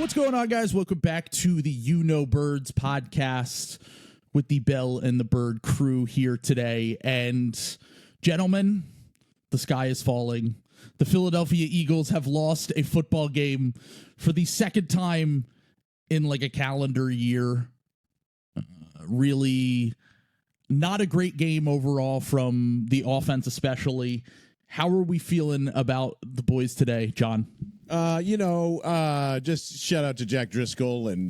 What's going on, guys? Welcome back to the You Know Birds podcast with the Bell and the Bird crew here today. And gentlemen, the sky is falling. The Philadelphia Eagles have lost a football game for the second time in like a calendar year. Really not a great game overall from the offense, especially. How are we feeling about the boys today, John? Just shout out to Jack Driscoll and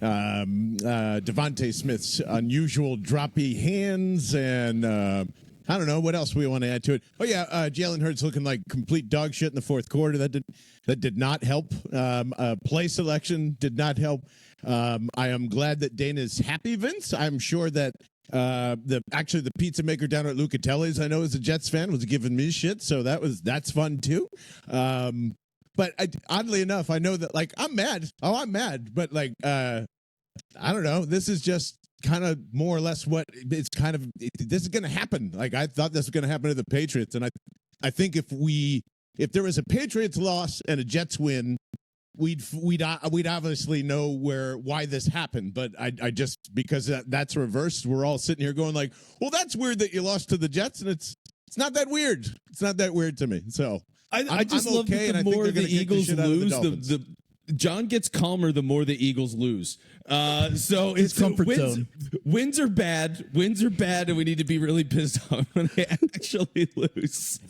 Devontae Smith's unusual droppy hands, and I don't know what else we want to add to it. Oh yeah, Jalen Hurts looking like complete dog shit in the fourth quarter. That did not help. Play selection did not help. I am glad that Dana's happy, Vince. I'm sure that the pizza maker down at Lucatelli's, I know, is a Jets fan, was giving me shit, so that's fun too. But oddly enough, I know that I'm mad. Oh, I'm mad, but I don't know. This is just kind of more or less what it's kind of. This is going to happen. I thought this was going to happen to the Patriots, and I think if there was a Patriots loss and a Jets win, we'd obviously know why this happened, but I just, because that's reversed, we're all sitting here going like, well, that's weird that you lost to the Jets, and it's not that weird. It's not that weird to me. So I just I'm love okay, that the more the Eagles lose, the John gets calmer the more the Eagles lose. So His comfort zone. Wins are bad, and we need to be really pissed off when they actually lose.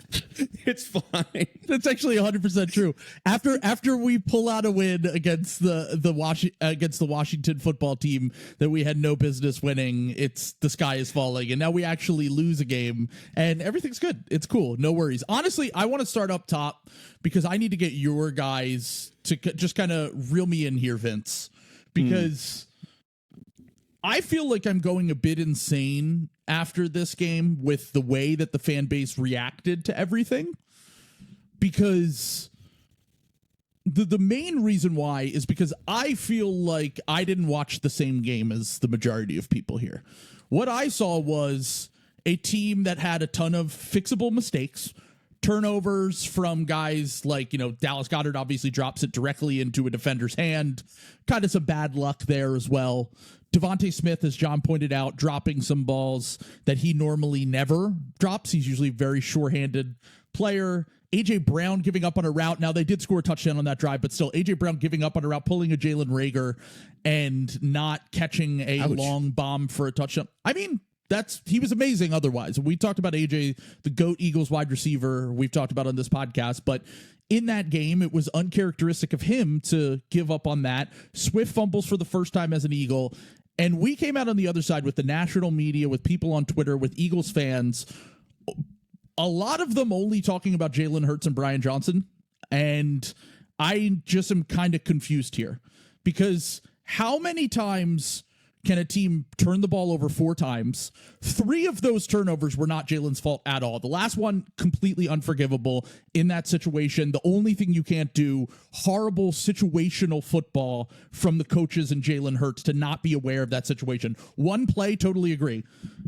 It's fine. That's actually 100% true. After we pull out a win against the Washington football team that we had no business winning, the sky is falling, and now we actually lose a game, and everything's good. It's cool. No worries. Honestly, I want to start up top because I need to get your guys to just kind of reel me in here, Vince, because I feel like I'm going a bit insane after this game with the way that the fan base reacted to everything. Because the main reason why is because I feel like I didn't watch the same game as the majority of people here. What I saw was a team that had a ton of fixable mistakes, turnovers from guys like, Dallas Goedert obviously drops it directly into a defender's hand. Kind of some bad luck there as well. Devontae Smith, as John pointed out, dropping some balls that he normally never drops. He's usually a very sure-handed player. A.J. Brown giving up on a route. Now, they did score a touchdown on that drive, but still, A.J. Brown giving up on a route, pulling a Jalen Reagor, and not catching a long bomb for a touchdown. I mean, he was amazing otherwise. We talked about AJ, the GOAT Eagles wide receiver, we've talked about on this podcast, but in that game, it was uncharacteristic of him to give up on that. Swift fumbles for the first time as an Eagle, and we came out on the other side with the national media, with people on Twitter, with Eagles fans, a lot of them only talking about Jalen Hurts and Brian Johnson, and I just am kind of confused here, because how many times can a team turn the ball over 4 times? 3 of those turnovers were not Jalen's fault at all. The last one, completely unforgivable in that situation. The only thing you can't do, horrible situational football from the coaches and Jalen Hurts to not be aware of that situation. One play, totally agree.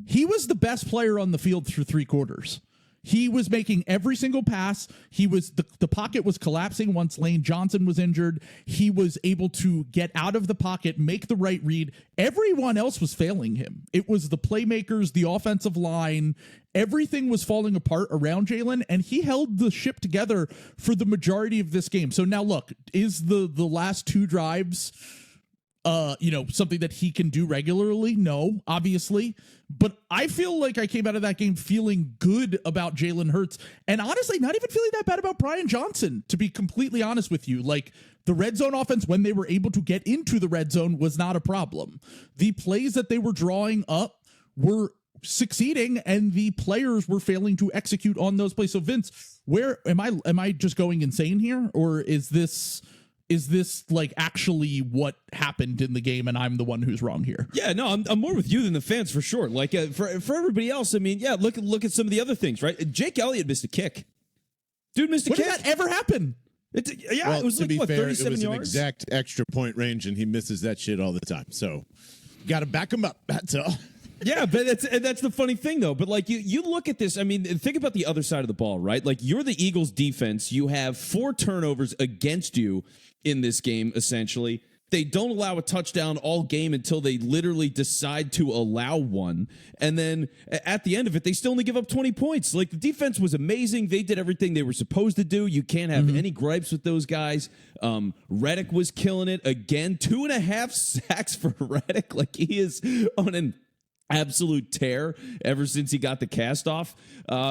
He was the best player on the field through 3 quarters. He was making every single pass. He was the pocket was collapsing once Lane Johnson was injured. He was able to get out of the pocket, make the right read. Everyone else was failing him. It was the playmakers, the offensive line. Everything was falling apart around Jalen, and he held the ship together for the majority of this game. So now look, is the last 2 drives something that he can do regularly? No, obviously. But I feel like I came out of that game feeling good about Jalen Hurts, and honestly, not even feeling that bad about Brian Johnson, to be completely honest with you. Like, the red zone offense, when they were able to get into the red zone, was not a problem. The plays that they were drawing up were succeeding, and the players were failing to execute on those plays. So Vince, where am I just going insane here, or is this like actually what happened in the game and I'm the one who's wrong here? Yeah, no, I'm more with you than the fans for sure. Like for everybody else, I mean, yeah, look at some of the other things, right? Jake Elliott missed a kick. Dude missed a kick. When did that ever happen? It was like, 37 it was yards? an exact extra point range, and he misses that shit all the time. So got to back him up. That's all. Yeah, but that's the funny thing, though. But, like, you look at this, I mean, think about the other side of the ball, right? Like, you're the Eagles' defense. You have 4 turnovers against you in this game, essentially. They don't allow a touchdown all game until they literally decide to allow one. And then at the end of it, they still only give up 20 points. Like, the defense was amazing. They did everything they were supposed to do. You can't have any gripes with those guys. Reddick was killing it. Again, 2.5 sacks for Reddick. Like, he is on an absolute tear ever since he got the cast off.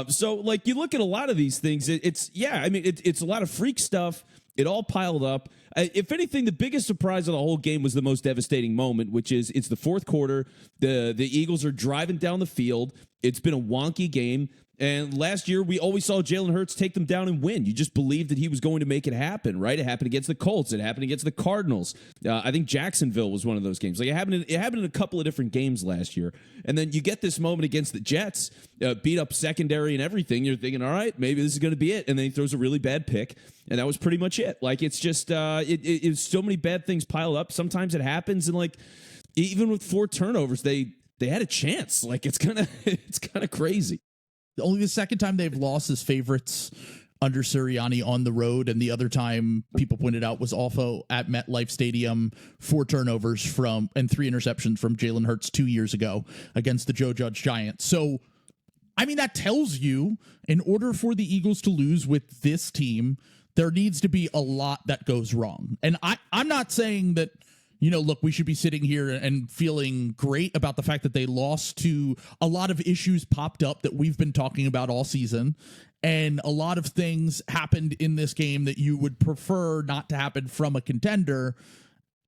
So, like, you look at a lot of these things. It's a lot of freak stuff. It all piled up. If anything, the biggest surprise of the whole game was the most devastating moment, which is it's the fourth quarter. The Eagles are driving down the field. It's been a wonky game. And last year, we always saw Jalen Hurts take them down and win. You just believed that he was going to make it happen, right? It happened against the Colts. It happened against the Cardinals. I think Jacksonville was one of those games. Like, it happened in a couple of different games last year. And then you get this moment against the Jets, beat up secondary and everything. You're thinking, all right, maybe this is going to be it. And then he throws a really bad pick. And that was pretty much it. Like, it's just, it's so many bad things piled up. Sometimes it happens. And, like, even with 4 turnovers, they had a chance. Like, it's kind of crazy. Only the second time they've lost as favorites under Sirianni on the road, and the other time people pointed out was also at MetLife Stadium, 4 turnovers and 3 interceptions from Jalen Hurts 2 years ago against the Joe Judge Giants. So, I mean, that tells you in order for the Eagles to lose with this team, there needs to be a lot that goes wrong. And I'm not saying that, look, we should be sitting here and feeling great about the fact that they lost to a lot of issues popped up that we've been talking about all season. And a lot of things happened in this game that you would prefer not to happen from a contender.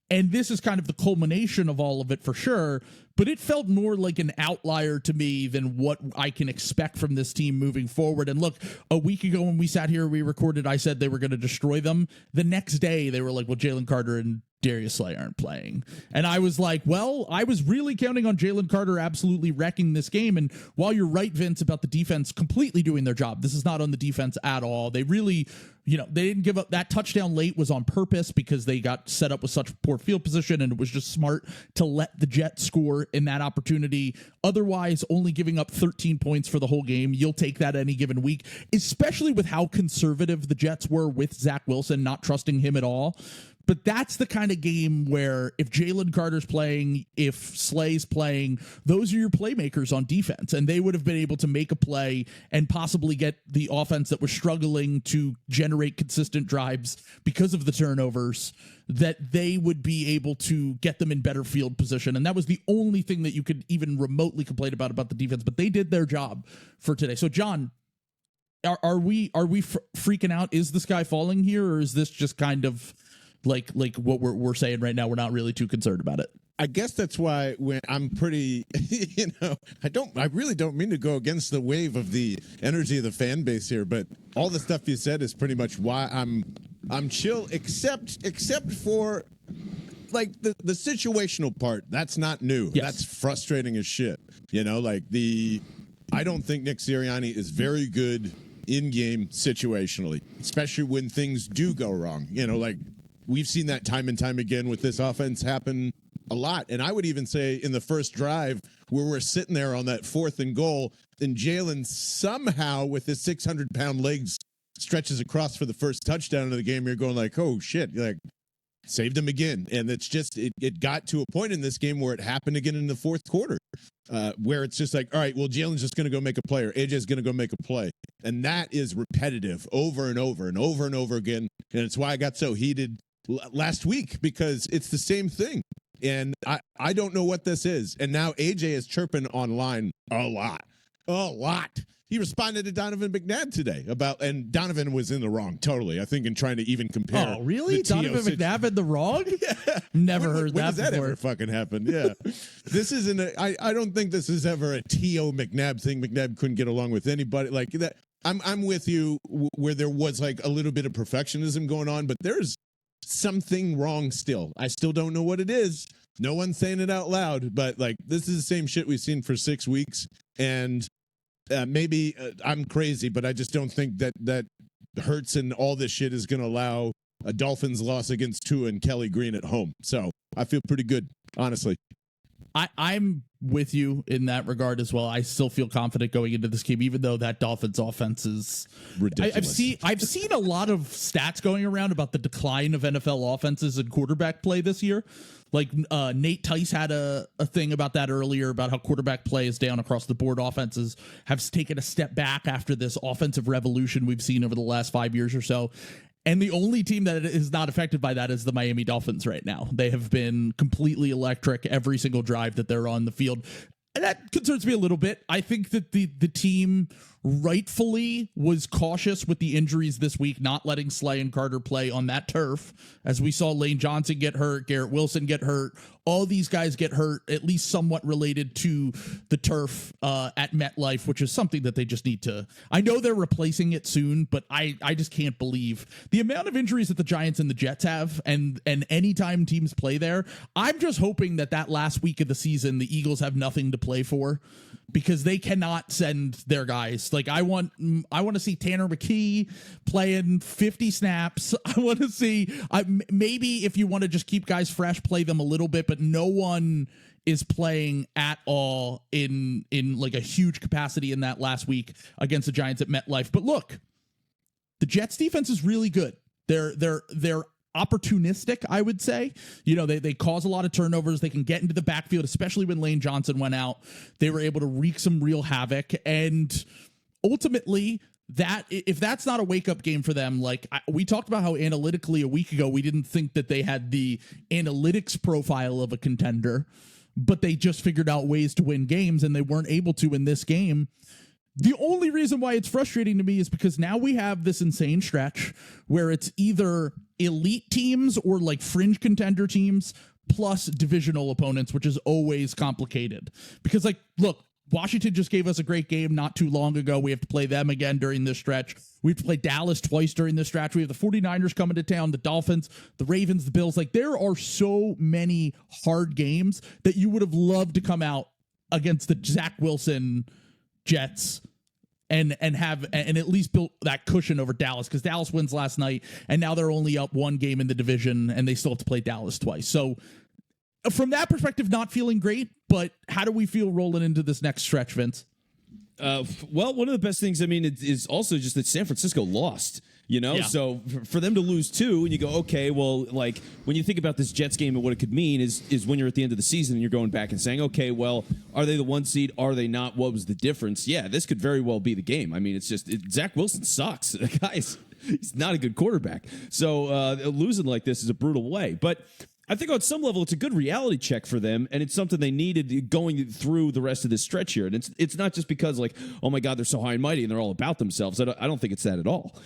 And this is kind of the culmination of all of it for sure. But it felt more like an outlier to me than what I can expect from this team moving forward. And look, a week ago when we sat here, we recorded, I said they were going to destroy them. The next day, they were like, well, Jalen Carter and Darius Slay aren't playing. And I was like, well, I was really counting on Jalen Carter absolutely wrecking this game. And while you're right, Vince, about the defense completely doing their job, this is not on the defense at all. They really, they didn't give up. That touchdown late was on purpose because they got set up with such poor field position, and it was just smart to let the Jets score in that opportunity. Otherwise, only giving up 13 points for the whole game. You'll take that any given week, especially with how conservative the Jets were with Zach Wilson, not trusting him at all. But that's the kind of game where if Jalen Carter's playing, if Slay's playing, those are your playmakers on defense. And they would have been able to make a play and possibly get the offense that was struggling to generate consistent drives because of the turnovers, that they would be able to get them in better field position. And that was the only thing that you could even remotely complain about the defense. But they did their job for today. So, John, are we freaking out? Is the sky falling here, or is this just kind of like what we're saying right now? We're not really too concerned about it. I guess that's why when I'm pretty, I really don't mean to go against the wave of the energy of the fan base here, but all the stuff you said is pretty much why I'm chill, except for like the situational part. That's not new. Yes. That's frustrating as shit. I don't think Nick Sirianni is very good in-game situationally, especially when things do go wrong. We've seen that time and time again with this offense happen a lot. And I would even say in the first drive where we're sitting there on that 4th and goal, and Jalen somehow with his 600-pound legs stretches across for the first touchdown of the game, you're going like, oh, shit, like saved him again. And it's just it got to a point in this game where it happened again in the fourth quarter where it's just like, all right, well, Jalen's just going to go make a play, or AJ's going to go make a play. And that is repetitive over and over and over and over again. And it's why I got so heated last week, because it's the same thing. And I don't know what this is. And now AJ is chirping online a lot. He responded to Donovan McNabb today and Donovan was in the wrong totally, I think, in trying to even compare. Oh, really? Donovan McNabb in the wrong? Yeah. Never heard when that does that before. ever fucking happen? Yeah. This isn't I don't think this is ever a T.O. McNabb thing. McNabb couldn't get along with anybody like that. I'm with you where there was like a little bit of perfectionism going on, but there's something wrong still. I still don't know what it is. No one's saying it out loud, but like this is the same shit we've seen for 6 weeks. And maybe I'm crazy, but I just don't think that Hurts and all this shit is going to allow a Dolphins loss against Tua and Kelly Green at home. So I feel pretty good, honestly. I'm with you in that regard as well. I still feel confident going into this game, even though that Dolphins offense is ridiculous. I've seen a lot of stats going around about the decline of NFL offenses and quarterback play this year. Like Nate Tice had a thing about that earlier, about how quarterback play is down across the board. Offenses have taken a step back after this offensive revolution we've seen over the last 5 years or so. And the only team that is not affected by that is the Miami Dolphins right now. They have been completely electric every single drive that they're on the field. And that concerns me a little bit. I think that the team rightfully was cautious with the injuries this week, not letting Slay and Carter play on that turf. As we saw Lane Johnson get hurt, Garrett Wilson get hurt. All these guys get hurt, at least somewhat related to the turf at MetLife, which is something that they just need to. I know they're replacing it soon, but I just can't believe the amount of injuries that the Giants and the Jets have, and anytime teams play there. I'm just hoping that last week of the season, the Eagles have nothing to play for, because they cannot send their guys. Like I want to see Tanner McKee playing 50 snaps. I want to see maybe if you want to just keep guys fresh, play them a little bit, but no one is playing at all in like a huge capacity in that last week against the Giants at MetLife. But look, the Jets defense is really good. They're opportunistic, I would say. You know, they cause a lot of turnovers. They can get into the backfield, especially when Lane Johnson went out. They were able to wreak some real havoc. And ultimately, that if that's not a wake-up game for them, like we talked about how analytically a week ago, we didn't think that they had the analytics profile of a contender, but they just figured out ways to win games, and they weren't able to in this game. The only reason why it's frustrating to me is because now we have this insane stretch where it's either elite teams or like fringe contender teams plus divisional opponents, which is always complicated. Because, like, look, Washington just gave us a great game not too long ago. We have to play them again during this stretch. We have to play Dallas twice during this stretch. We have the 49ers coming to town, the Dolphins, the Ravens, the Bills. Like, there are so many hard games that you would have loved to come out against the Zach Wilson Jets and at least built that cushion over Dallas, because Dallas wins last night and now they're only up one game in the division and they still have to play Dallas twice. So from that perspective, not feeling great, but how do we feel rolling into this next stretch, Vince? Well, one of the best things, I mean, is also just that San Francisco lost, you know? Yeah. So for them to lose two, and you go, okay, well, like, when you think about this Jets game and what it could mean is when you're at the end of the season and you're going back and saying, okay, well, are they the one seed? Are they not? What was the difference? Yeah, this could very well be the game. I mean, it's just, Zach Wilson sucks. Guys, he's not a good quarterback. So losing like this is a brutal way. But I think on some level it's a good reality check for them, and it's something they needed going through the rest of this stretch here. And it's not just because, like, oh my God, they're so high and mighty and they're all about themselves. I don't think it's that at all.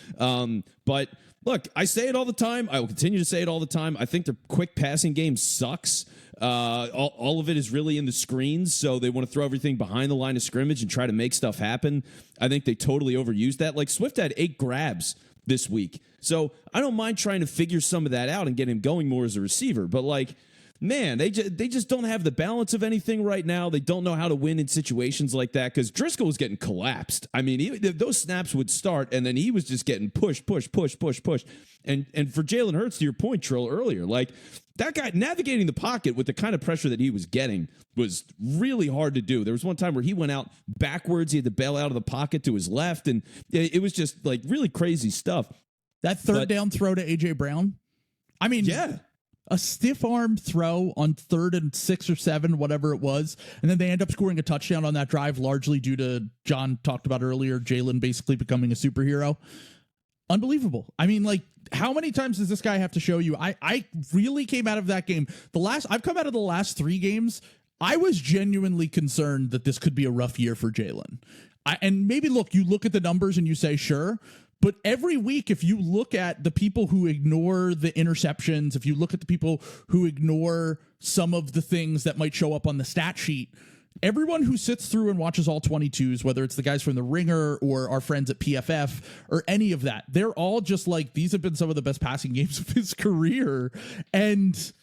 But look, I say it all the time. I will continue to say it all the time. I think their quick passing game sucks. All of it is really in the screens, so they want to throw everything behind the line of scrimmage and try to make stuff happen. I think they totally overused that. Like, Swift had 8 grabs this week. So I don't mind trying to figure some of that out and get him going more as a receiver. But, like, man, they just don't have the balance of anything right now. They don't know how to win in situations like that, because Driscoll was getting collapsed. I mean, those snaps would start, and then he was just getting push. And for Jalen Hurts, to your point, Trill, earlier, like, that guy navigating the pocket with the kind of pressure that he was getting was really hard to do. There was one time where he went out backwards. He had to bail out of the pocket to his left, and it was just, like, really crazy stuff. That third down throw to A.J. Brown, I mean, yeah, a stiff arm throw on 3rd and 6 or 7, whatever it was. And then they end up scoring a touchdown on that drive, largely due to John talked about earlier, Jalen basically becoming a superhero. Unbelievable. I mean, like, how many times does this guy have to show you? I really came out of that game. I've come out of the last 3 games. I was genuinely concerned that this could be a rough year for Jalen. And maybe, look, you look at the numbers and you say, sure. But every week, if you look at the people who ignore the interceptions, if you look at the people who ignore some of the things that might show up on the stat sheet, everyone who sits through and watches all 22s, whether it's the guys from The Ringer or our friends at PFF or any of that, they're all just like, these have been some of the best passing games of his career. And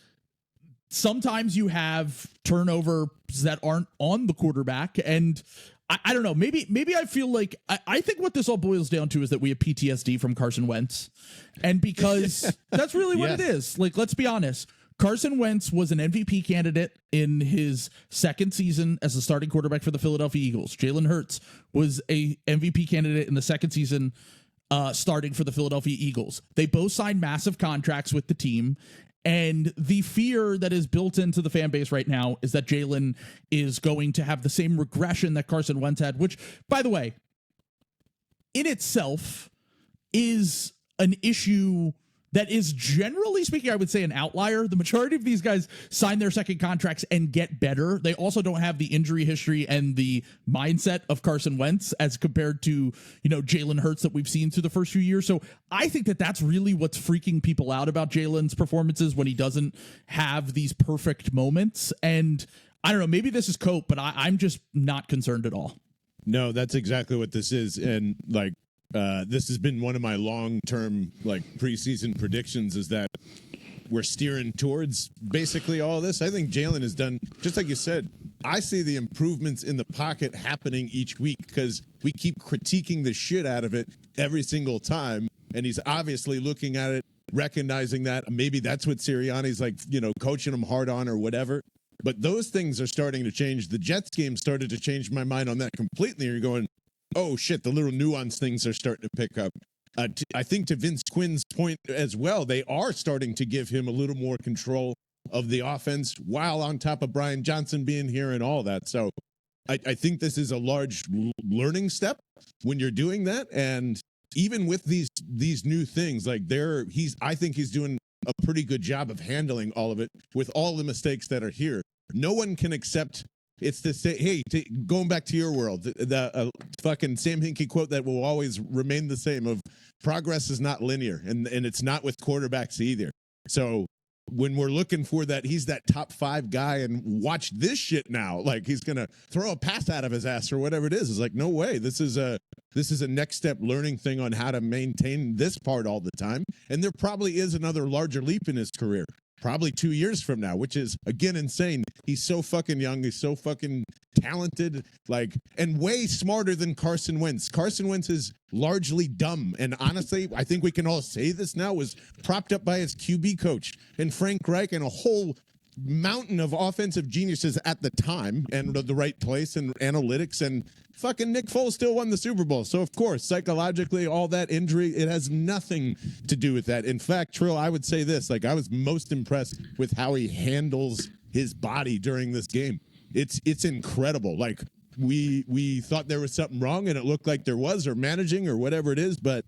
sometimes you have turnovers that aren't on the quarterback. And I don't know. Maybe I feel like I think what this all boils down to is that we have PTSD from Carson Wentz. And because that's really what it is. Like, let's be honest. Carson Wentz was an MVP candidate in his second season as the starting quarterback for the Philadelphia Eagles. Jalen Hurts was a MVP candidate in the second season starting for the Philadelphia Eagles. They both signed massive contracts with the team. And the fear that is built into the fan base right now is that Jalen is going to have the same regression that Carson Wentz had, which, by the way, in itself is an issue that is, generally speaking, I would say, an outlier. The majority of these guys sign their second contracts and get better. They also don't have the injury history and the mindset of Carson Wentz as compared to, Jalen Hurts that we've seen through the first few years. So I think that that's really what's freaking people out about Jalen's performances when he doesn't have these perfect moments. And I don't know, maybe this is cope, but I'm just not concerned at all. No, that's exactly what this is. And this has been one of my long-term preseason predictions, is that we're steering towards basically all this. I think Jalen has done, just like you said, I see the improvements in the pocket happening each week because we keep critiquing the shit out of it every single time. And he's obviously looking at it, recognizing that. Maybe that's what Sirianni's coaching him hard on or whatever. But those things are starting to change. The Jets game started to change my mind on that completely. You're going, oh, shit, the little nuance things are starting to pick up. I think to Vince Quinn's point as well, they are starting to give him a little more control of the offense while on top of Brian Johnson being here and all that. So I think this is a large learning step when you're doing that. And even with these new things, I think he's doing a pretty good job of handling all of it with all the mistakes that are here. No one can accept. It's the same. Hey, going back to your world, the fucking Sam Hinkie quote that will always remain the same: of progress is not linear, and it's not with quarterbacks either. So when we're looking for that, he's that top 5 guy, and watch this shit now. He's gonna throw a pass out of his ass or whatever it is. It's no way. This is a next step learning thing on how to maintain this part all the time. And there probably is another larger leap in his career. Probably 2 years from now, which is, again, insane. He's so fucking young. He's so fucking talented, and way smarter than Carson Wentz. Carson Wentz is largely dumb. And honestly, I think we can all say this now, was propped up by his QB coach and Frank Reich and a whole mountain of offensive geniuses at the time, and the right place and analytics, and fucking Nick Foles still won the Super Bowl. So of course, psychologically, all that injury, it has nothing to do with that. In fact, Trill, I would say this, I was most impressed with how he handles his body during this game. It's incredible. We thought there was something wrong, and it looked like there was, or managing or whatever it is, but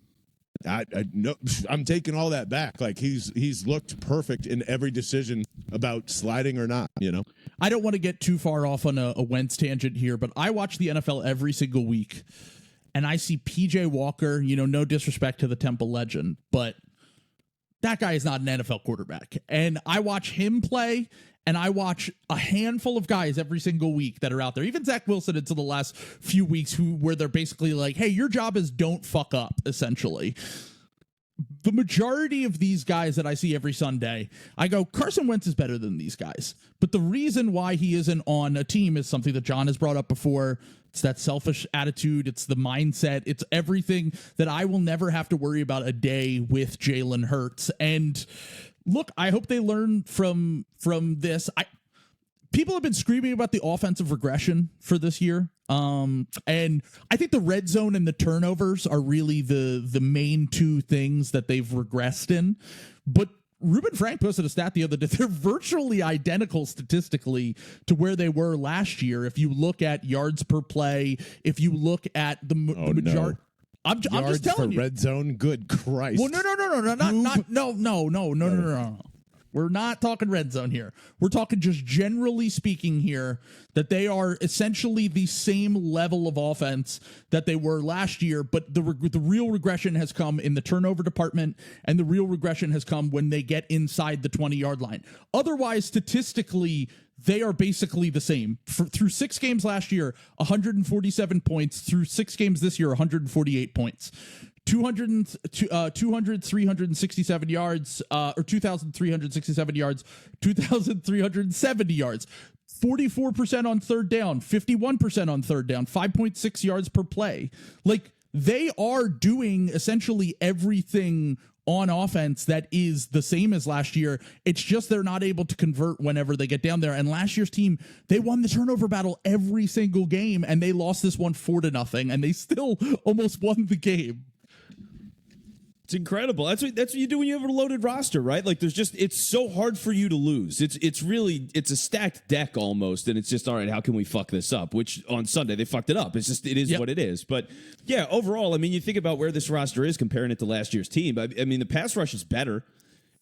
I'm taking all that back. He's looked perfect in every decision about sliding or not, I don't want to get too far off on a Wentz tangent here, but I watch the NFL every single week, and I see PJ Walker, no disrespect to the Temple legend, but that guy is not an NFL quarterback. And I watch him play, and I watch a handful of guys every single week that are out there, even Zach Wilson until the last few weeks, where they're basically like, hey, your job is don't fuck up, essentially. The majority of these guys that I see every Sunday, I go, Carson Wentz is better than these guys. But the reason why he isn't on a team is something that John has brought up before. It's that selfish attitude. It's the mindset. It's everything that I will never have to worry about a day with Jalen Hurts. And look, I hope they learn from this. People have been screaming about the offensive regression for this year. And I think the red zone and the turnovers are really the main 2 things that they've regressed in. But Ruben Frank posted a stat the other day. They're virtually identical statistically to where they were last year. If you look at yards per play, if you look at the majority. No. I'm just telling you. Red zone. Good Christ. Well, no. We're not talking red zone here. We're talking just generally speaking here, that they are essentially the same level of offense that they were last year, but the real regression has come in the turnover department, and the real regression has come when they get inside the 20-yard line. Otherwise, statistically, they are basically the same. Through 6 games last year, 147 points. Through 6 games this year, 148 points. 2,367 yards, or 2,367 yards, 2,370 yards, 44% on third down, 51% on third down, 5.6 yards per play. They are doing essentially everything on offense that is the same as last year. It's just they're not able to convert whenever they get down there. And last year's team, they won the turnover battle every single game, and they lost this one 4-0, and they still almost won the game. It's incredible. That's what you do when you have a loaded roster, right? Like it's so hard for you to lose. It's really a stacked deck almost, and it's just all right. How can we fuck this up? Which on Sunday they fucked it up. It is what it is. But yeah, overall, I mean, you think about where this roster is comparing it to last year's team. I mean, the pass rush is better.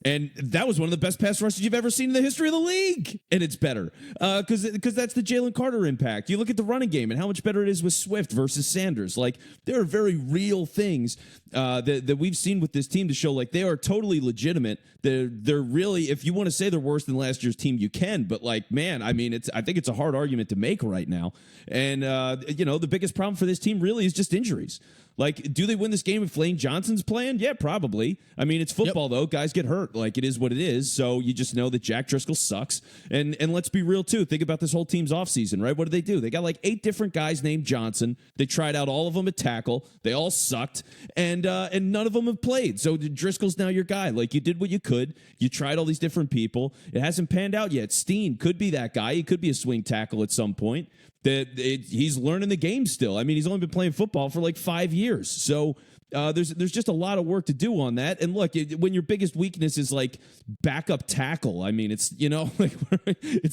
And that was one of the best pass rushes you've ever seen in the history of the league. And it's better because that's the Jalen Carter impact. You look at the running game and how much better it is with Swift versus Sanders. Like, there are very real things that we've seen with this team to show, like, they are totally legitimate. They're really, if you want to say they're worse than last year's team, you can. But, like, man, I mean, I think it's a hard argument to make right now. And, the biggest problem for this team really is just injuries. Like, do they win this game if Lane Johnson's playing? Yeah, probably. I mean, it's football, though. Guys get hurt. Like, it is what it is. So you just know that Jack Driscoll sucks. And let's be real, too. Think about this whole team's offseason, right? What did they do? They got like 8 different guys named Johnson. They tried out all of them at tackle. They all sucked. And none of them have played. So Driscoll's now your guy. Like, you did what you could. You tried all these different people. It hasn't panned out yet. Steen could be that guy. He could be a swing tackle at some point. He's learning the game still. I mean, he's only been playing football for like 5 years. So there's just a lot of work to do on that. And look, when your biggest weakness is like backup tackle, I mean, it's, like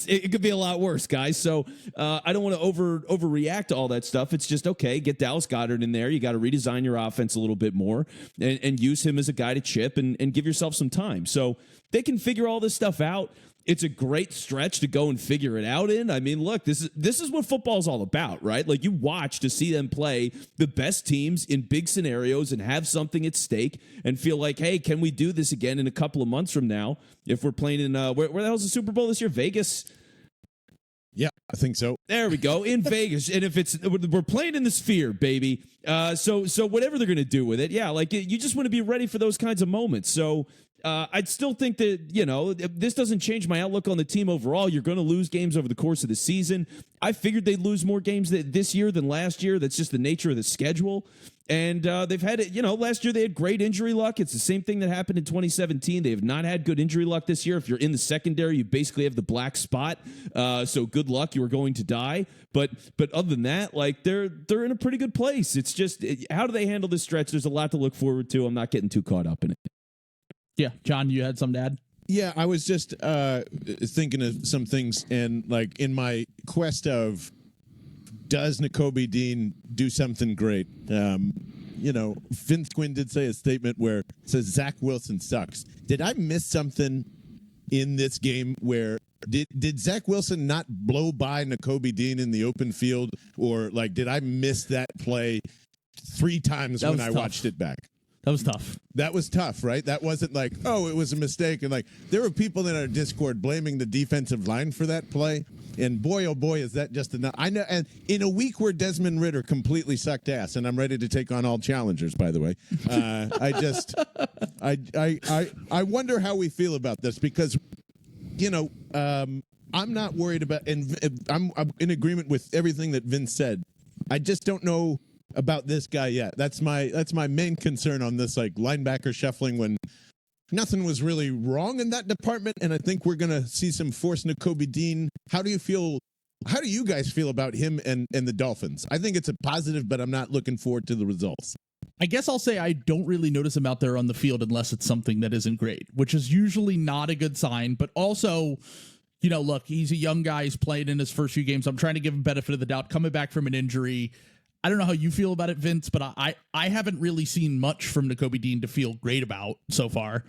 it could be a lot worse, guys. So I don't want to overreact to all that stuff. It's just, okay, get Dallas Goedert in there. You got to redesign your offense a little bit more and use him as a guy to chip and give yourself some time. So they can figure all this stuff out. It's a great stretch to go and figure it out in. I mean, look, this is what football's all about, right? Like, you watch to see them play the best teams in big scenarios and have something at stake and feel like, hey, can we do this again in a couple of months from now if we're playing in where the hell's the Super Bowl this year? Vegas? Yeah, I think so. There we go, in Vegas. And if we're playing in the Sphere, baby. So whatever they're going to do with it, yeah, like, you just want to be ready for those kinds of moments. So I'd still think that, this doesn't change my outlook on the team overall. You're going to lose games over the course of the season. I figured they'd lose more games this year than last year. That's just the nature of the schedule. And they've had it, last year they had great injury luck. It's the same thing that happened in 2017. They have not had good injury luck this year. If you're in the secondary, you basically have the black spot. So good luck. You are going to die. But other than that, like, they're in a pretty good place. It's just, how do they handle this stretch? There's a lot to look forward to. I'm not getting too caught up in it. Yeah, John, you had something to add? Yeah, I was just thinking of some things, and like in my quest of does Nakobe Dean do something great? Vince Quinn did say a statement where it says Zach Wilson sucks. Did I miss something in this game where did Zach Wilson not blow by Nakobe Dean in the open field, or like did I miss that play 3 times when I watched it back? That was tough. That was tough, right? That wasn't like, oh, it was a mistake. And like, there were people in our Discord blaming the defensive line for that play. And boy, oh boy, is that just enough. I know. And in a week where Desmond Ridder completely sucked ass, and I'm ready to take on all challengers, by the way. I wonder how we feel about this because, I'm not worried about, and I'm in agreement with everything that Vince said. I just don't know about this guy yet. That's my main concern on this, like, linebacker shuffling when nothing was really wrong in that department, and I think we're gonna see some forced Nakobe Dean. How do you guys feel about him and the Dolphins? I think it's a positive, but I'm not looking forward to the results. I guess I'll say I don't really notice him out there on the field unless it's something that isn't great, which is usually not a good sign. But also, look, he's a young guy. He's played in his first few games. I'm trying to give him benefit of the doubt. Coming back from an injury, I don't know how you feel about it, Vince, but I haven't really seen much from Nakobe Dean to feel great about so far.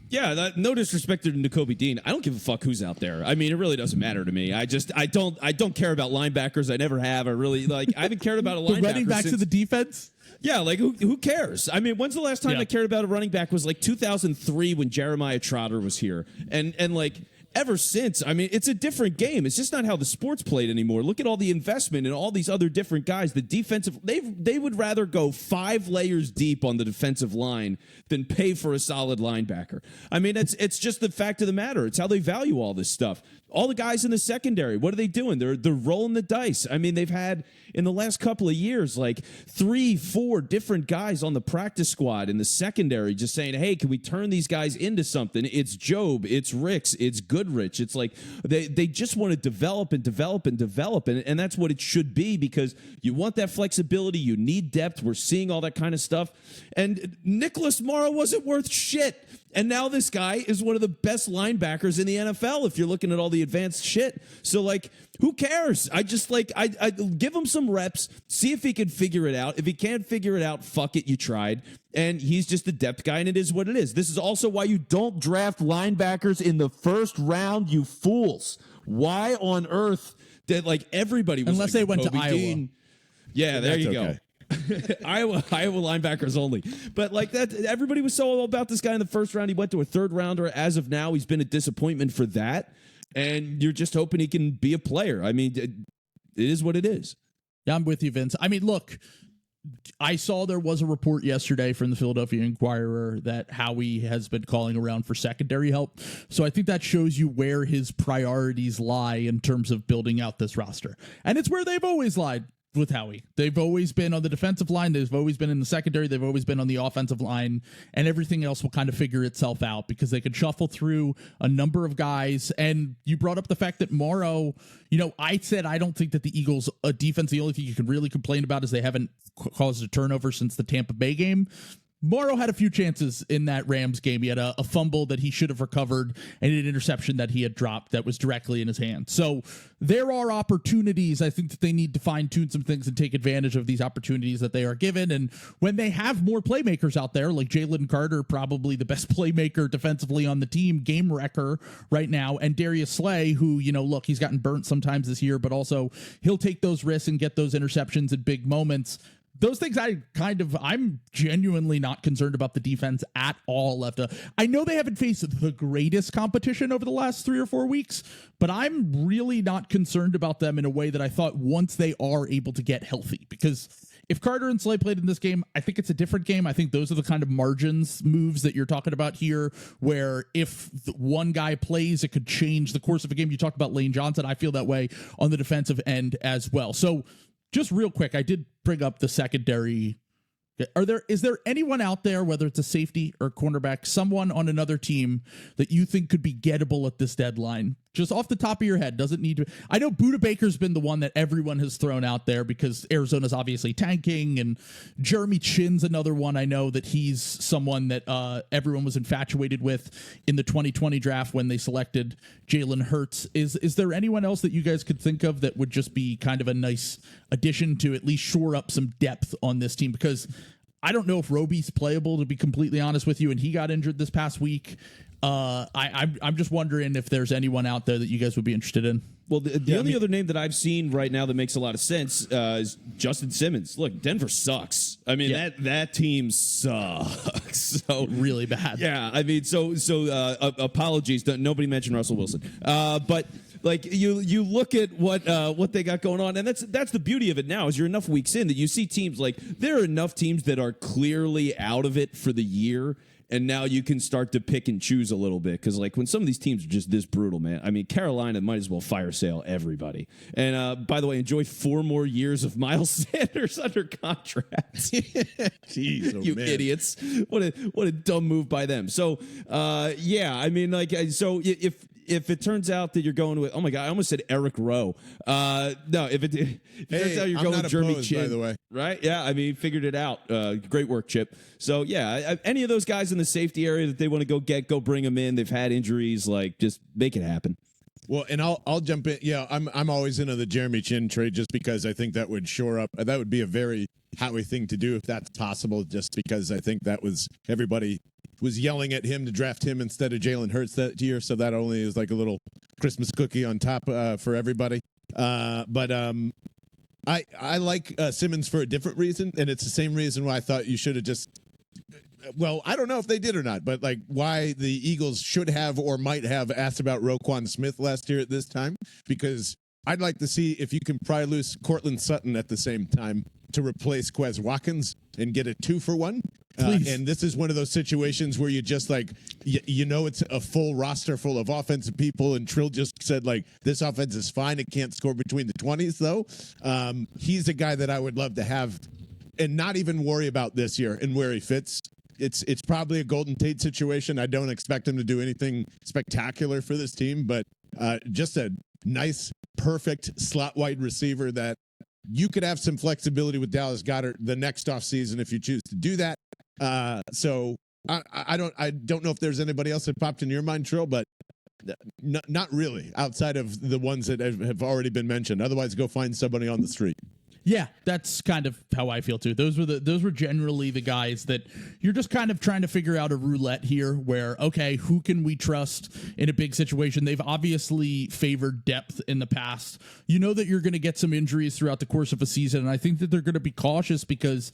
Yeah, no disrespect to Nakobe Dean. I don't give a fuck who's out there. I mean, it really doesn't matter to me. I don't care about linebackers. I never have. I haven't cared about a linebacker. Running back to the defense? Yeah, like who cares? I mean, when's the last time I cared about a running back was like 2003 when Jeremiah Trotter was here. And like ever since, I mean, it's a different game. It's just not how the sport's played anymore. Look at all the investment and all these other different guys. The defensive, they would rather go 5 layers deep on the defensive line than pay for a solid linebacker. I mean, it's just the fact of the matter. It's how they value all this stuff. All the guys in the secondary, what are they doing? They're rolling the dice. I mean, they've had in the last couple of years like 3-4 different guys on the practice squad in the secondary just saying, hey, can we turn these guys into something? It's Job, it's Ricks, it's Goodrich. It's like they just want to develop and develop and develop, and that's what it should be, because you want that flexibility, you need depth. We're seeing all that kind of stuff. And Nicholas Morrow wasn't worth shit. And now this guy is one of the best linebackers in the NFL if you're looking at all the advanced shit. So, like, who cares? I just, like, I give him some reps, see if he can figure it out. If he can't figure it out, fuck it, you tried. And he's just a depth guy, and it is what it is. This is also why you don't draft linebackers in the first round, you fools. Why on earth did, like, everybody was unless like, they went Kobe to Iowa. Dean. Yeah, there you go. Iowa linebackers only. But like that, everybody was so all about this guy in the first round. He went to a third rounder. As of now, he's been a disappointment for that. And you're just hoping he can be a player. I mean, it is what it is. Yeah, I'm with you, Vince. I mean, look, I saw there was a report yesterday from the Philadelphia Inquirer that Howie has been calling around for secondary help. So I think that shows you where his priorities lie in terms of building out this roster. And it's where they've always lied with Howie. They've always been on the defensive line. They've always been in the secondary. They've always been on the offensive line, and everything else will kind of figure itself out because they could shuffle through a number of guys. And you brought up the fact that Morrow, you know, I said I don't think that the Eagles defense, the only thing you can really complain about is they haven't caused a turnover since the Tampa Bay game. Morrow had a few chances in that Rams game. He had a fumble that he should have recovered and an interception that he had dropped that was directly in his hand. So there are opportunities. I think that they need to fine-tune some things and take advantage of these opportunities that they are given. And when they have more playmakers out there, like Jalen Carter, probably the best playmaker defensively on the team, game wrecker right now, and Darius Slay, who, you know, look, he's gotten burnt sometimes this year, but also he'll take those risks and get those interceptions in big moments. Those things I'm genuinely not concerned about the defense at all. I know they haven't faced the greatest competition over the last 3 or 4 weeks, but I'm really not concerned about them in a way that I thought once they are able to get healthy. Because if Carter and Slay played in this game, I think it's a different game. I think those are the kind of margins moves that you're talking about here, where if one guy plays, it could change the course of a game. You talked about Lane Johnson. I feel that way on the defensive end as well. So just real quick, I did bring up the secondary. Is there anyone out there, whether it's a safety or cornerback, someone on another team that you think could be gettable at this deadline? Just off the top of your head, doesn't need to. I know Budda Baker's been the one that everyone has thrown out there because Arizona's obviously tanking, and Jeremy Chinn's another one. I know that he's someone that everyone was infatuated with in the 2020 draft when they selected Jalen Hurts. Is there anyone else that you guys could think of that would just be kind of a nice addition to at least shore up some depth on this team? Because I don't know if Roby's playable, to be completely honest with you, and he got injured this past week. I'm just wondering if there's anyone out there that you guys would be interested in. Well, the only other name that I've seen right now that makes a lot of sense is Justin Simmons. Look, Denver sucks. I mean, that team sucks. So really bad. Yeah, I mean, so apologies. Nobody mentioned Russell Wilson. But like you look at what they got going on, and that's the beauty of it now is you're enough weeks in that you see teams like there are enough teams that are clearly out of it for the year. And now you can start to pick and choose a little bit because, like, when some of these teams are just this brutal, man. I mean, Carolina might as well fire sale everybody. And by the way, enjoy 4 more years of Miles Sanders under contract. Jeez, you idiots! What a dumb move by them. So, yeah, I mean, like, so if it turns out that you're going with, oh my God, I almost said Eric Rowe. No, if it turns out you're going with Jeremy Chin, by the way, right? Yeah, I mean, figured it out. Great work, Chip. So yeah, any of those guys in the safety area that they want to go bring them in. They've had injuries, like just make it happen. Well, and I'll jump in. Yeah, I'm always into the Jeremy Chin trade just because I think that would shore up. That would be a very Howie thing to do if that's possible. Just because I think that was everybody was yelling at him to draft him instead of Jalen Hurts that year, so that only is like a little Christmas cookie on top for everybody. But I like Simmons for a different reason, and it's the same reason why I thought you should have just. Well, I don't know if they did or not, but like why the Eagles should have or might have asked about Roquan Smith last year at this time, because I'd like to see if you can pry loose Cortland Sutton at the same time to replace Quez Watkins and get a 2-for-1. Please. And this is one of those situations where you just like, it's a full roster full of offensive people. And Trill just said, like, this offense is fine. It can't score between the 20s, though. He's a guy that I would love to have and not even worry about this year and where he fits. It's probably a Golden Tate situation. I don't expect him to do anything spectacular for this team, but just a nice, perfect slot wide receiver that you could have some flexibility with Dallas Goedert the next offseason if you choose to do that. So I don't know if there's anybody else that popped in your mind, Trill, but not really outside of the ones that have already been mentioned. Otherwise, go find somebody on the street. Yeah, that's kind of how I feel too. Those were generally the guys that you're just kind of trying to figure out a roulette here where, okay, who can we trust in a big situation? They've obviously favored depth in the past. You know that you're going to get some injuries throughout the course of a season, and I think that they're going to be cautious because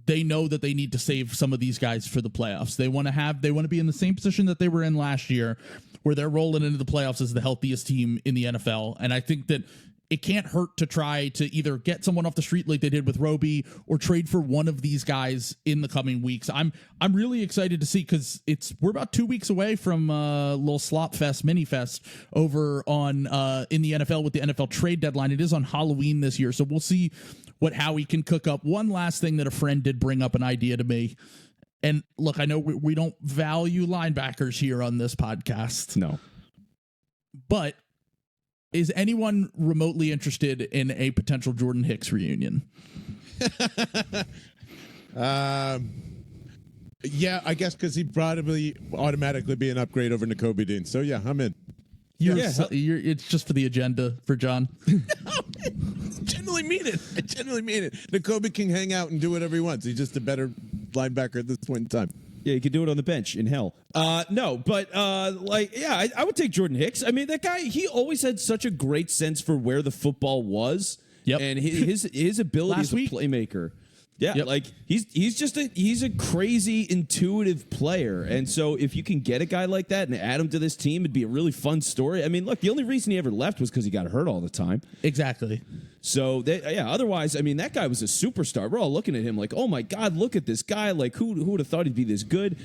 they know that they need to save some of these guys for the playoffs. They want to be in the same position that they were in last year where they're rolling into the playoffs as the healthiest team in the NFL. And I think that it can't hurt to try to either get someone off the street like they did with Roby or trade for one of these guys in the coming weeks. I'm really excited to see because we're about 2 weeks away from a little slop fest, mini fest over on in the NFL with the NFL trade deadline. It is on Halloween this year, so we'll see what Howie can cook up. One last thing that a friend did bring up an idea to me. And look, I know we don't value linebackers here on this podcast. No. But is anyone remotely interested in a potential Jordan Hicks reunion? Yeah, I guess because he'd probably automatically be an upgrade over Nakobe Dean. So, yeah, I'm in. It's just for the agenda for John. I genuinely mean it. Nakobe can hang out and do whatever he wants. He's just a better linebacker at this point in time. Yeah, you could do it on the bench in hell. No, but I would take Jordan Hicks. I mean, that guy, he always had such a great sense for where the football was. Yep. And his ability as a playmaker. Yeah, yep. like he's a crazy intuitive player. And so if you can get a guy like that and add him to this team, it'd be a really fun story. I mean, look, the only reason he ever left was because he got hurt all the time. Exactly. So, otherwise, I mean, that guy was a superstar. We're all looking at him like, oh, my God, look at this guy. Like, who would have thought he'd be this good?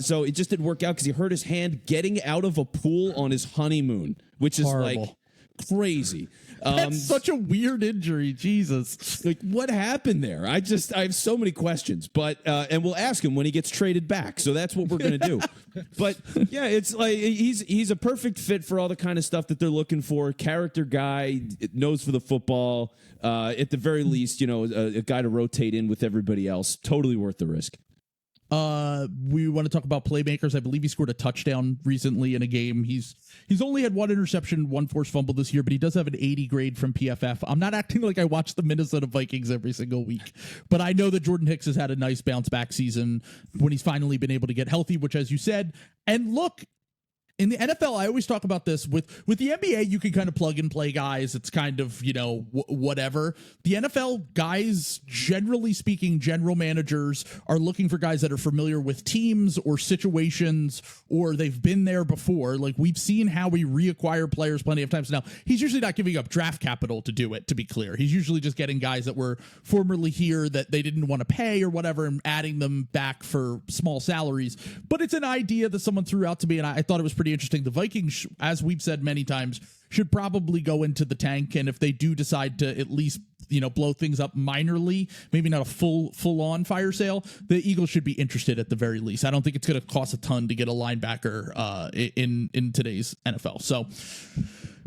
So it just didn't work out because he hurt his hand getting out of a pool on his honeymoon, which is horrible. Like crazy. That's such a weird injury. Jesus. Like, what happened there? I have so many questions, but and we'll ask him when he gets traded back. So that's what we're going to do. But yeah, it's like he's a perfect fit for all the kind of stuff that they're looking for. Character guy, knows for the football. At the very least, a guy to rotate in with everybody else. Totally worth the risk. We want to talk about playmakers. I believe he scored a touchdown recently in a game. He's only had one interception, one forced fumble this year, but he does have an 80 grade from PFF. I'm not acting like I watch the Minnesota Vikings every single week, but I know that Jordan Hicks has had a nice bounce back season when he's finally been able to get healthy, which, as you said, and look, in the NFL, I always talk about this. With the NBA, you can kind of plug and play guys. It's kind of, whatever. The NFL guys, generally speaking, general managers are looking for guys that are familiar with teams or situations, or they've been there before. Like, we've seen how we reacquire players plenty of times now. He's usually not giving up draft capital to do it, to be clear. He's usually just getting guys that were formerly here that they didn't want to pay or whatever and adding them back for small salaries. But it's an idea that someone threw out to me, and I thought it was pretty interesting. The Vikings, as we've said many times, should probably go into the tank, and if they do decide to at least blow things up minorly, maybe not a full-on fire sale, the Eagles should be interested at the very least. I don't think it's going to cost a ton to get a linebacker in today's NFL. So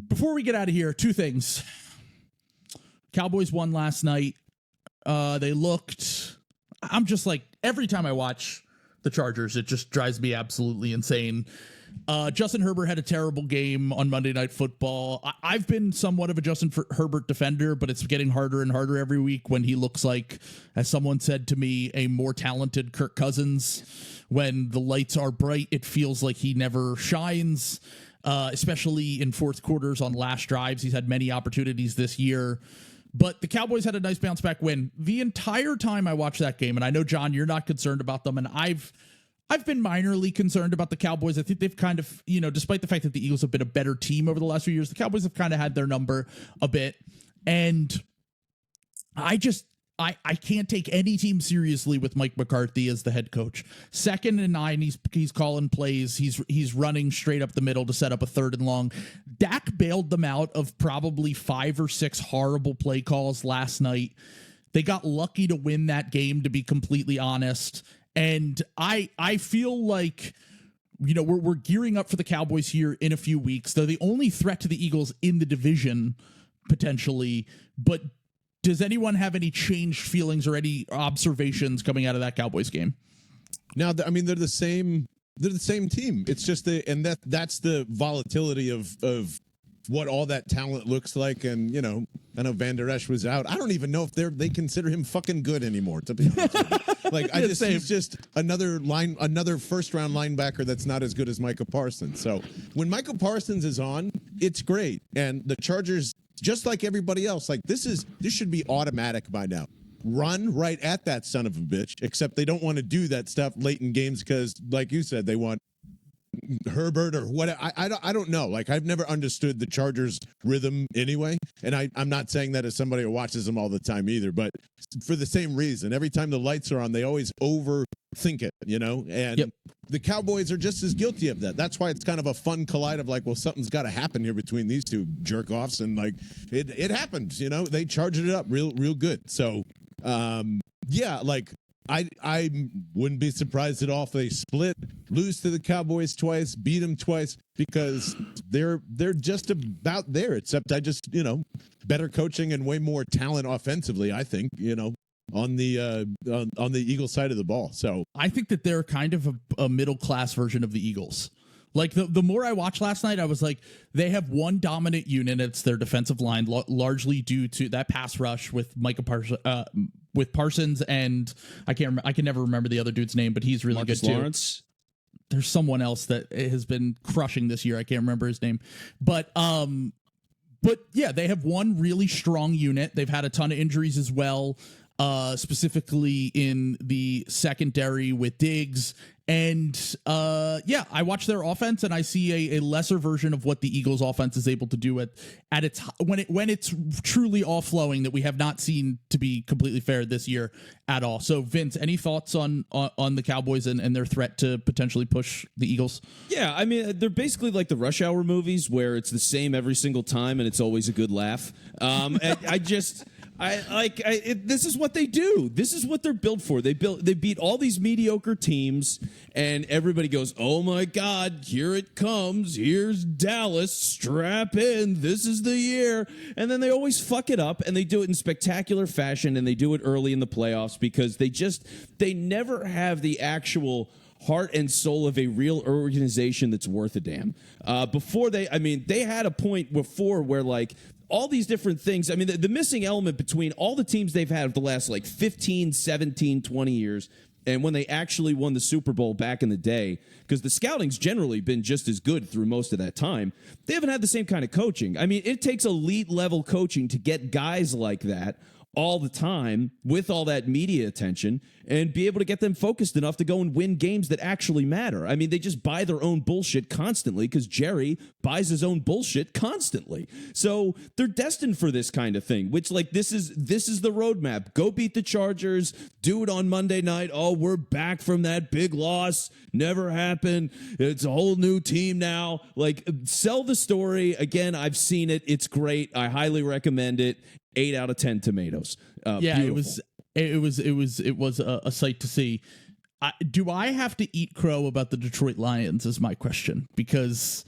before we get out of here, two things. Cowboys won last night. They looked, I'm just like, every time I watch the Chargers, it just drives me absolutely insane. Justin Herbert had a terrible game on Monday Night Football. I've been somewhat of a Justin Herbert defender, but it's getting harder and harder every week when he looks like, as someone said to me, a more talented Kirk Cousins. When the lights are bright, it feels like he never shines, especially in fourth quarters on last drives. He's had many opportunities this year. But the Cowboys had a nice bounce back win. The entire time I watched that game, and I know, John, you're not concerned about them, and I've been minorly concerned about the Cowboys. I think they've kind of, despite the fact that the Eagles have been a better team over the last few years, the Cowboys have kind of had their number a bit. And I just, I can't take any team seriously with Mike McCarthy as the head coach. 2nd and 9, he's calling plays. He's running straight up the middle to set up a 3rd and long. Dak bailed them out of probably 5 or 6 horrible play calls last night. They got lucky to win that game, to be completely honest. And I feel like, you know, we're gearing up for the Cowboys here in a few weeks. They're the only threat to the Eagles in the division, potentially, but does anyone have any changed feelings or any observations coming out of that Cowboys game? Now, I mean, they're the same team. It's just that's the volatility of what all that talent looks like. And, you know, I know Van Der Esch was out. I don't even know if they consider him fucking good anymore, to be honest with you. Like, he's just another first round linebacker that's not as good as Micah Parsons. So when Micah Parsons is on, it's great. And the Chargers, just like everybody else, like this should be automatic by now. Run right at that son of a bitch, except they don't want to do that stuff late in games because, like you said, they want Herbert or what. I don't know. Like, I've never understood the Chargers rhythm anyway, and I'm not saying that as somebody who watches them all the time either, but for the same reason, every time the lights are on, they always overthink it, you know. And the Cowboys are just as guilty of that. That's why it's kind of a fun collide of like, well, something's got to happen here between these two jerk offs, and like it happens, you know. They charged it up real good. So yeah, like I wouldn't be surprised at all if they split, lose to the Cowboys twice, beat them twice, because they're just about there, except I just, you know, better coaching and way more talent offensively, I think, you know, on the Eagles side of the ball. So I think that they're kind of a middle class version of the Eagles. Like the more I watched last night, I was like, they have one dominant unit. It's their defensive line, largely due to that pass rush with with Parsons, and I can never remember the other dude's name, but he's really Marcus good too. Lawrence. There's someone else that has been crushing this year. I can't remember his name, but yeah, they have one really strong unit. They've had a ton of injuries as well, specifically in the secondary with Diggs. And yeah, I watch their offense and I see a lesser version of what the Eagles offense is able to do at its when it's truly all flowing, that we have not seen, to be completely fair, this year at all. So Vince, any thoughts on the Cowboys and their threat to potentially push the Eagles? Yeah, I mean, they're basically like the Rush Hour movies where it's the same every single time and it's always a good laugh. And this is what they do. This is what they're built for. They beat all these mediocre teams, and everybody goes, "Oh my God, here it comes! Here's Dallas. Strap in. This is the year." And then they always fuck it up, and they do it in spectacular fashion, and they do it early in the playoffs because they never have the actual heart and soul of a real organization that's worth a damn. They had a point before where like all these different things. I mean, the missing element between all the teams they've had the last like 15, 17, 20 years and when they actually won the Super Bowl back in the day, because the scouting's generally been just as good through most of that time, they haven't had the same kind of coaching. I mean, it takes elite level coaching to get guys like that all the time with all that media attention and be able to get them focused enough to go and win games that actually matter. I mean, they just buy their own bullshit constantly because Jerry buys his own bullshit constantly. So they're destined for this kind of thing, which like this is the roadmap. Go beat the Chargers, do it on Monday night. Oh, we're back from that big loss. Never happened. It's a whole new team now. Like, sell the story. Again, I've seen it. It's great. I highly recommend it. 8 out of 10 tomatoes. Yeah, beautiful. It was a sight to see. Do I have to eat crow about the Detroit Lions is my question, because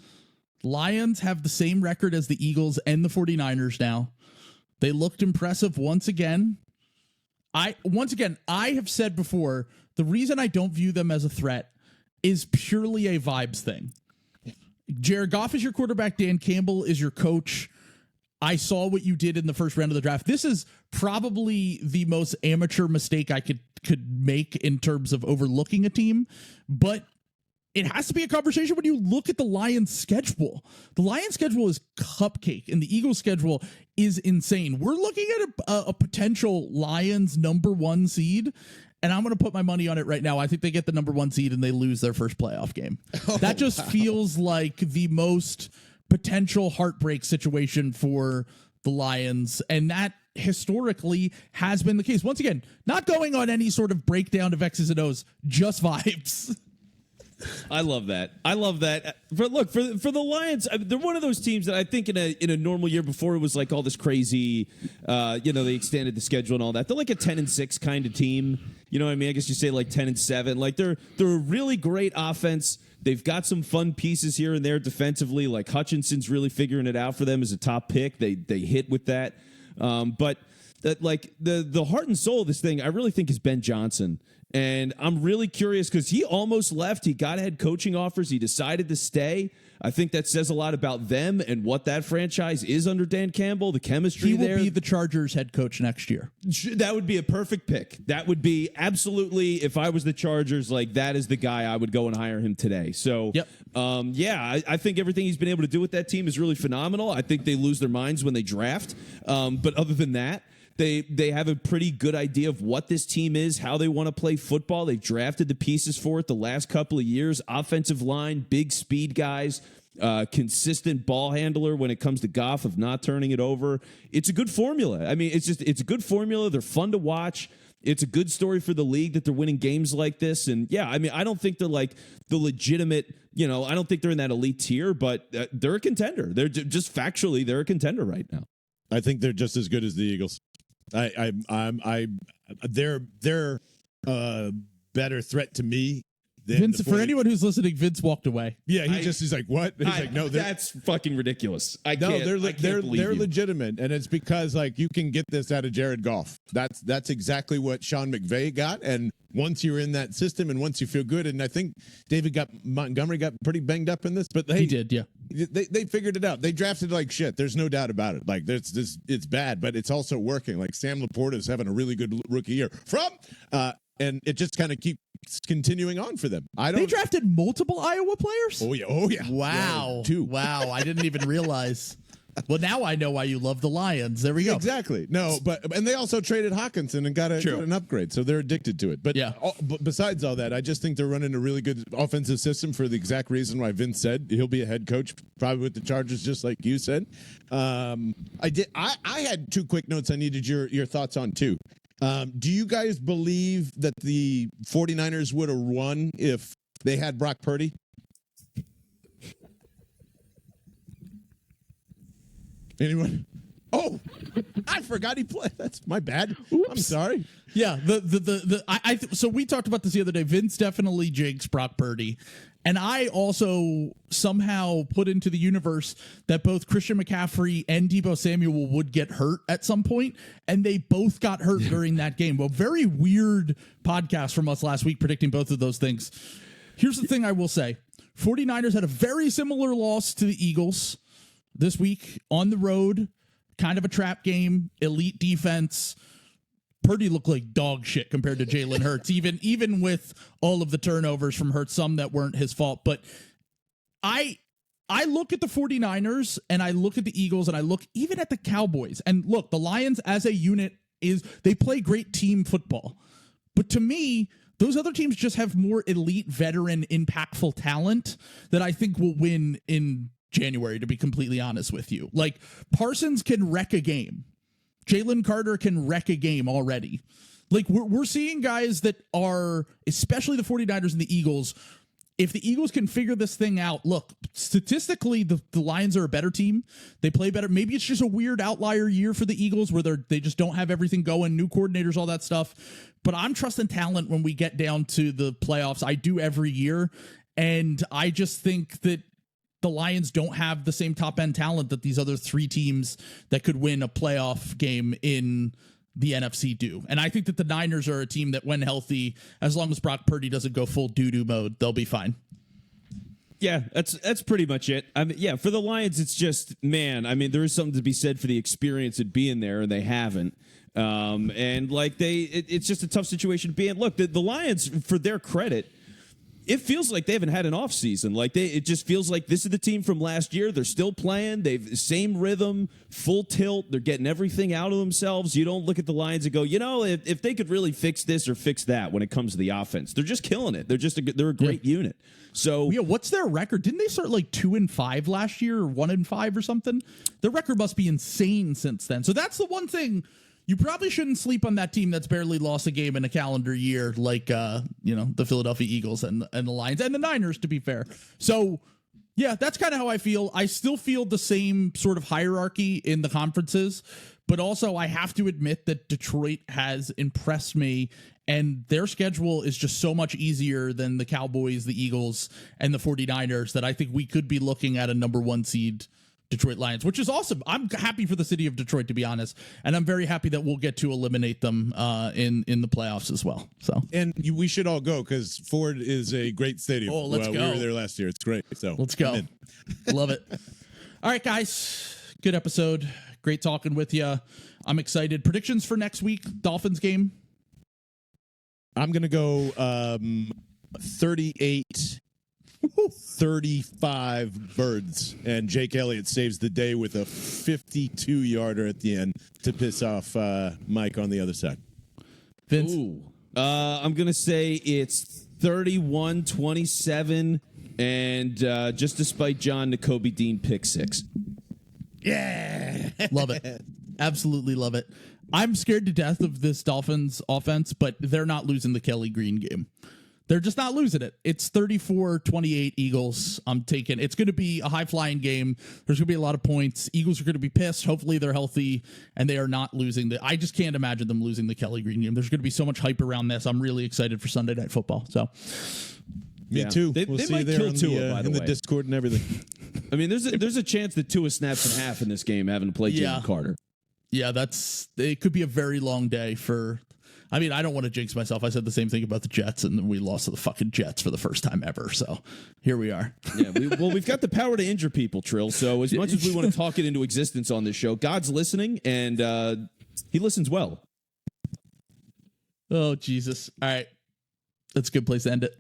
Lions have the same record as the Eagles and the 49ers now. They looked impressive once again. I have said before, the reason I don't view them as a threat is purely a vibes thing. Jared Goff is your quarterback. Dan Campbell is your coach. I saw what you did in the first round of the draft. This is probably the most amateur mistake I could make in terms of overlooking a team, but it has to be a conversation when you look at the Lions schedule. The Lions schedule is cupcake, and the Eagles schedule is insane. We're looking at a potential Lions #1 seed, and I'm going to put my money on it right now. I think they get the #1 seed and they lose their first playoff game. That just feels like the most potential heartbreak situation for the Lions, and that historically has been the case. Once again, not going on any sort of breakdown of X's and O's, just vibes. I love that. But look, for the Lions, they're one of those teams that I think in a normal year before it was like all this crazy, they extended the schedule and all that. They're like a 10-6 kind of team. You know what I mean? I guess you say like 10-7. Like they're a really great offense. They've got some fun pieces here and there defensively. Like Hutchinson's really figuring it out for them as a top pick. They hit with that. But that like the heart and soul of this thing, I really think is Ben Johnson. And I'm really curious because he almost left. He got head coaching offers. He decided to stay. I think that says a lot about them and what that franchise is under Dan Campbell, the chemistry there. He will be the Chargers head coach next year. That would be a perfect pick. That would be absolutely, if I was the Chargers, like that is the guy I would go and hire him today. So, yep. I think everything he's been able to do with that team is really phenomenal. I think they lose their minds when they draft. But other than that, They have a pretty good idea of what this team is, how they want to play football. They've drafted the pieces for it the last couple of years. Offensive line, big speed guys, consistent ball handler when it comes to Goff of not turning it over. It's a good formula. I mean, it's a good formula. They're fun to watch. It's a good story for the league that they're winning games like this. And yeah, I mean, I don't think they're like the legitimate, I don't think they're in that elite tier, but they're a contender. They're just factually, they're a contender right now. I think they're just as good as the Eagles. They're better threat to me than Vince. For anyone who's listening, Vince walked away. Yeah, he's like, what? He's like, no, that's fucking ridiculous. They're legitimate, and it's because like you can get this out of Jared Goff. That's exactly what Sean McVay got, and once you're in that system and once you feel good, and I think Montgomery got pretty banged up in this, but he did, yeah. They figured it out. They drafted like shit. There's no doubt about it. Like it's bad, but it's also working. Like Sam Laporta is having a really good rookie year and it just kind of keeps continuing on for them. They drafted multiple Iowa players? Oh yeah. Wow. Yeah, two. Wow. I didn't even realize. Well, now I know why you love the Lions. There we go. Exactly. No, and they also traded Hawkinson and got an upgrade, so they're addicted to it. But yeah. But besides all that, I just think they're running a really good offensive system for the exact reason why Vince said he'll be a head coach, probably with the Chargers, just like you said. I had two quick notes I needed your thoughts on too. Do you guys believe that the 49ers would have won if they had Brock Purdy? Anyone? Oh, I forgot he played. That's my bad. Oops. I'm sorry. Yeah, so we talked about this the other day. Vince definitely jinxed Brock Purdy. And I also somehow put into the universe that both Christian McCaffrey and Deebo Samuel would get hurt at some point, and they both got hurt during that game. Well, very weird podcast from us last week predicting both of those things. Here's the thing I will say. 49ers had a very similar loss to the Eagles this week on the road, kind of a trap game, elite defense. Purdy looked like dog shit compared to Jalen Hurts, even with all of the turnovers from Hurts, some that weren't his fault. But I look at the 49ers and I look at the Eagles and I look even at the Cowboys. And look, the Lions as a unit they play great team football. But to me, those other teams just have more elite, veteran, impactful talent that I think will win in January, to be completely honest with you. Like, Parsons can wreck a game. Jalen Carter can wreck a game already. Like, we're seeing guys that are, especially the 49ers and the Eagles, if the Eagles can figure this thing out, look, statistically, the Lions are a better team. They play better. Maybe it's just a weird outlier year for the Eagles where they just don't have everything going, new coordinators, all that stuff. But I'm trusting talent when we get down to the playoffs. I do every year. And I just think that the Lions don't have the same top-end talent that these other three teams that could win a playoff game in the NFC do. And I think that the Niners are a team that, when healthy, as long as Brock Purdy doesn't go full doo-doo mode, they'll be fine. Yeah, that's pretty much it. I mean, yeah, for the Lions, it's just, man, I mean, there is something to be said for the experience of being there, and they haven't. And, like, it's just a tough situation to be in. Look, the Lions, for their credit, it feels like they haven't had an off season. Like it just feels like this is the team from last year. They're still playing. They've the same rhythm, full tilt. They're getting everything out of themselves. You don't look at the Lions and go, if they could really fix this or fix that when it comes to the offense, they're just killing it. They're a great unit. So yeah, what's their record? Didn't they start like 2-5 last year or 1-5 or something? Their record must be insane since then. So that's the one thing you probably shouldn't sleep on that team that's barely lost a game in a calendar year, like the Philadelphia Eagles and the Lions and the Niners, to be fair. So yeah, that's kind of how I feel. I still feel the same sort of hierarchy in the conferences, but also I have to admit that Detroit has impressed me, and their schedule is just so much easier than the Cowboys, the Eagles, and the 49ers that I think we could be looking at a number 1 seed Detroit Lions, which is awesome. I'm happy for the city of Detroit, to be honest, and I'm very happy that we'll get to eliminate them in the playoffs as well. So, and we should all go because Ford is a great stadium. Oh, let's go. We were there last year. It's great. So let's go. Love it. All right, guys. Good episode. Great talking with you. I'm excited. Predictions for next week, Dolphins game? I'm going to go 38-35 Birds, and Jake Elliott saves the day with a 52-yarder at the end to piss off Mike on the other side. Vince? I'm going to say it's 31-27, and just despite John, Nakobe Dean pick 6. Yeah. Love it. Absolutely love it. I'm scared to death of this Dolphins offense, but they're not losing the Kelly Green game. They're just not losing it. It's 34-28 Eagles. I'm taking. It's going to be a high-flying game. There's going to be a lot of points. Eagles are going to be pissed. Hopefully they're healthy, and they are not losing. I just can't imagine them losing the Kelly Green game. There's going to be so much hype around this. I'm really excited for Sunday Night Football. So, Me too. We'll see might you there kill on Tua, in the Discord and everything. I mean, there's a chance that Tua snaps in half in this game having to play Jalen Carter. Yeah, it could be a very long day for. I mean, I don't want to jinx myself. I said the same thing about the Jets, and we lost to the fucking Jets for the first time ever. So here we are. Yeah, we've got the power to injure people, Trill. So as much as we want to talk it into existence on this show, God's listening, and he listens well. Oh, Jesus. All right. That's a good place to end it.